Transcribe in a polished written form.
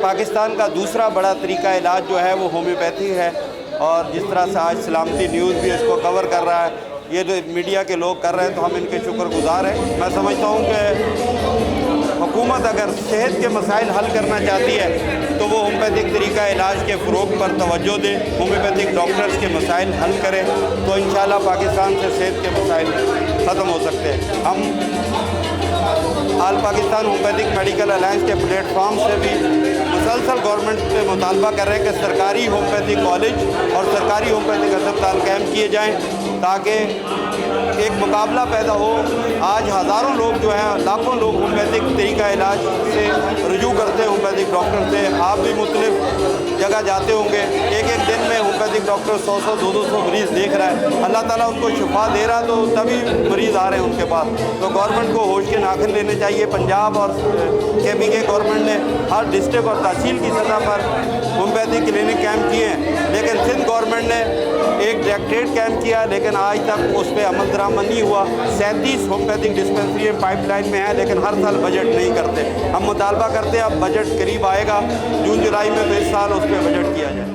پاکستان کا دوسرا بڑا طریقہ علاج جو ہے وہ ہومیوپیتھی ہے، اور جس طرح سے آج سلامتی نیوز بھی اس کو کور کر رہا ہے، یہ جو میڈیا کے لوگ کر رہے ہیں تو ہم ان کے شکر گزار ہیں۔ میں سمجھتا ہوں کہ حکومت اگر صحت کے مسائل حل کرنا چاہتی ہے تو وہ ہومیوپیتھک طریقہ علاج کے فروغ پر توجہ دے، ہومیوپیتھک ڈاکٹرز کے مسائل حل کرے تو انشاءاللہ پاکستان سے صحت کے مسائل ختم ہو سکتے ہیں۔ ہم آل پاکستان ہومیوپیتھک میڈیکل الائنس کے پلیٹ فارم سے بھی مسلسل گورنمنٹ سے مطالبہ کر رہے ہیں کہ سرکاری ہومیوپیتھک کالج اور سرکاری ہومیوپیتھک ہسپتال قائم کیے جائیں تاکہ ایک مقابلہ پیدا ہو۔ آج ہزاروں لوگ جو ہیں، لاکھوں لوگ ہومیوپیتھک طریقہ علاج سے رجوع کرتے ہیں ہومیوپیتھک ڈاکٹر سے۔ آپ بھی مختلف جگہ جاتے ہوں گے، ایک ایک دن میں ہومیوپیتھک ڈاکٹر 100 200 مریض دیکھ رہا ہے۔ اللہ تعالیٰ ان کو شفا دے رہا تو تبھی مریض آ رہے ہیں ان کے پاس۔ تو گورنمنٹ کو ہوش کے ناخن لینے چاہیے۔ پنجاب اور KPK کے گورنمنٹ نے ہر ڈسٹرکٹ اور تحصیل کی سطح پر ہومیوپیتھک کلینک قائم کیے ہیں، لیکن سندھ گورنمنٹ نے ایک ڈائریکٹریٹ قائم کیا، لیکن آج تک اس پہ عمل درآمد نہیں ہوا۔ 37 ہومیوپیتھک ڈسپنسری پائپ لائن میں ہیں، لیکن ہر سال بجٹ نہیں کرتے۔ ہم مطالبہ کرتے ہیں اب بجٹ قریب آئے گا جون جولائی میں، تو اس سال اس پہ بجٹ کیا جائے۔